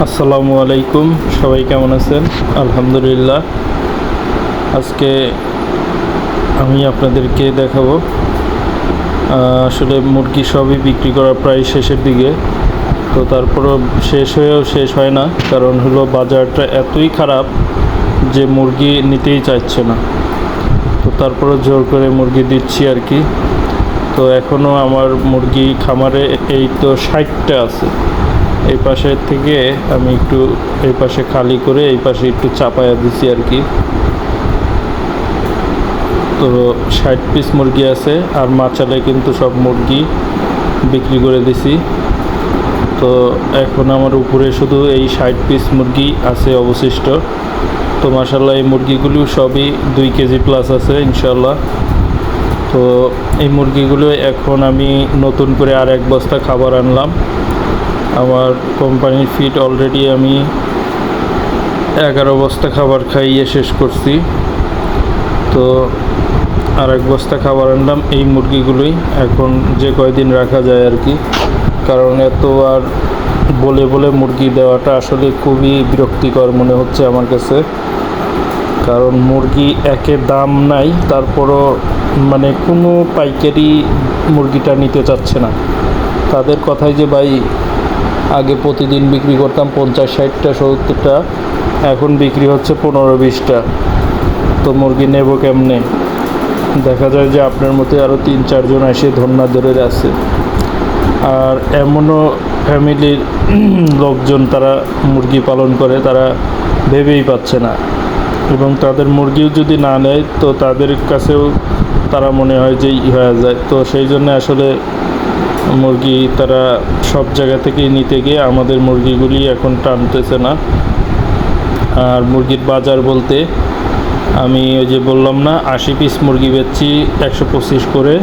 আসসালামু আলাইকুম, সবাই কেমন আছেন? আলহামদুলিল্লাহ। আজকে আমি আপনাদেরকে দেখাবো আসলে মুরগি সবই বিক্রি করা প্রায় শেষের দিকে। তো তারপরও শেষ হয়েও শেষ হয় না, কারণ হলো বাজারটা এতই খারাপ যে মুরগি নিতেই চাইছে না। তো তারপরও জোর করে মুরগি দিচ্ছি আর কি। তো এখনও আমার মুরগি খামারে এই তো 60টা আছে। এই পাশে থেকে আমি একটু এই পাশে খালি করে এই পাশে একটু চাপায়া দিছি আর কি। তো 60 পিস মুরগি আছে, আর মাচালে কিন্তু সব মুরগি বিক্রি করে দিছি। তো এখন আমার উপরে শুধু এই 60 পিস মুরগি আছে অবশিষ্ট। তো মাশাআল্লাহ এই মুরগিগুলো সবই 2 কেজি প্লাস আছে ইনশাআল্লাহ। তো এই মুরগিগুলো এখন আমি নতুন করে আর 1 বস্তা খাবার আনলাম। আমার কোম্পানির ফিড অলরেডি আমি 11 বস্তা খাবার খাইয়ে শেষ করছি। তো আর 1 বস্তা খাবার আনলাম এই মুরগিগুলোই, এখন যে কয়দিন রাখা যায় আর কি। কারণ এত আর বলে বলে মুরগি দেওয়াটা আসলে খুবই বিরক্তিকর মনে হচ্ছে আমার কাছে। কারণ মুরগি একে দাম নাই, তারপরও মানে কোনো পাইকারি মুরগিটা নিতে চাচ্ছে না। তাদের কথাই যে ভাই আগে প্রতিদিন বিক্রি করতাম 50-60টা 70টা, এখন বিক্রি হচ্ছে 15-20টা। তো মুরগি নেব কেমনে? দেখা যায় যে আপনার মতো আরও 3-4 জন এসে ধন্যাধরের আছে। আর এমনও ফ্যামিলির লোকজন তারা মুরগি পালন করে, তারা ভেবেই পাচ্ছে না। এবং তাদের মুরগিও যদি না নেয় তো তাদের কাছেও তারা মনে হয় যে হয়ে যায়। তো সেই জন্য আসলে মুরগি তারা সব জায়গা থেকেই নিতে গিয়ে আমাদের মুরগিগুলি এখন টানতেছে না। আর মুরগির বাজার বলতে আমি ওই যে বললাম না 80 পিস মুরগি বেচছি 125 করে,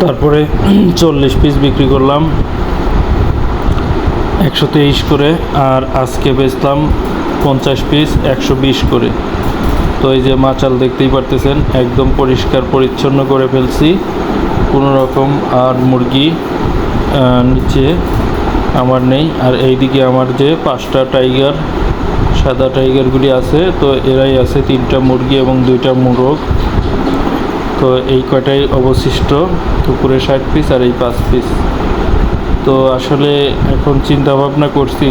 তারপরে 40 পিস বিক্রি করলাম 123 করে, আর আজকে বেচলাম 50 পিস 120 করে। তো এই যে মাচাল দেখতেই পারতেছেন, একদম পরিষ্কার পরিচ্ছন্ন করে ফেলছি কোনো রকম আর মুরগি নিচে আমার নেই। আর এইদিকে আমার যে 5টা টাইগার সাদা টাইগারগুলি আছে, তো এরাই আছে 3টা মুরগি এবং 2টা মোরগ। তো এই কয়টাই অবশিষ্ট, উপরে 60 পিস আর এই 5 পিস। তো আসলে এখন চিন্তা ভাবনা করছি,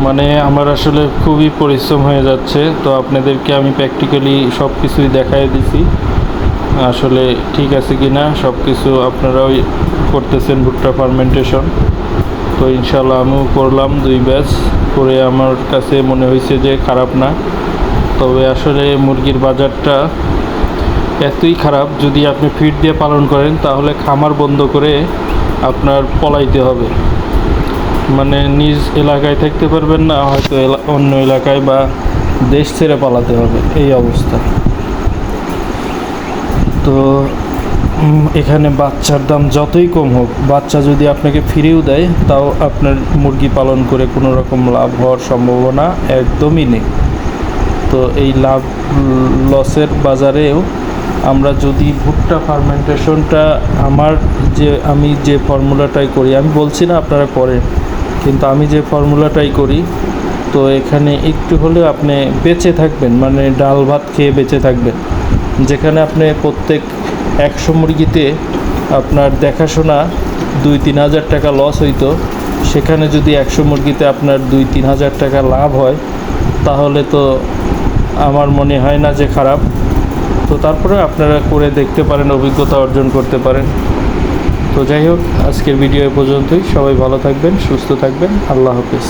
মানে আমার আসলে খুবই পরিশ্রম হয়ে যাচ্ছে। তো আপনাদেরকে আমি প্র্যাকটিক্যালি সব কিছুই দেখাই দিছি আসলে ঠিক আছে কি না। সব কিছু আপনারাও করতেছেন ভুট্টা ফার্মেন্টেশন। তো ইনশাল্লাহ আমিও করলাম 2 ব্যাচ করে, আমার কাছে মনে হয়েছে যে খারাপ না। তবে আসলে মুরগির বাজারটা এতই খারাপ, যদি আপনি ফিড দিয়ে পালন করেন তাহলে খামার বন্ধ করে আপনার পলাইতে হবে। মানে নিজ এলাকায় থাকতে পারবেন না, হয়তো অন্য এলাকায় বা দেশ ছেড়ে পালাতে হবে, এই অবস্থা। তো এখানে বাচ্চার দাম যতই কম হোক, বাচ্চা যদি আপনাকে ফিরেও দেয় তাও আপনার মুরগি পালন করে কোনো রকম লাভ হওয়ার সম্ভাবনা একদমই নেই। তো এই লাভ লসের বাজারেও আমরা যদি ভুট্টা ফার্মেন্টেশনটা আমি যে ফর্মুলাটাই করি, আমি বলছি না আপনারা করেন, কিন্তু আমি যে ফর্মুলাটাই করি, তো এখানে একটু হলেও আপনি বেঁচে থাকবেন, মানে ডাল ভাত খেয়ে বেঁচে থাকবেন। যেখানে আপনি প্রত্যেক 100 মুরগিতে আপনার দেখাশোনা 2-3 হাজার টাকা লস হইতো, সেখানে যদি 100 মুরগিতে আপনার 2-3 হাজার টাকা লাভ হয়, তাহলে তো আমার মনে হয় না যে খারাপ। তো তারপরে আপনারা করে দেখতে পারেন, অভিজ্ঞতা অর্জন করতে পারেন। তো যাই হোক, আজকের ভিডিও এ পর্যন্তই। সবাই ভালো থাকবেন, সুস্থ থাকবেন। আল্লাহ হাফেজ।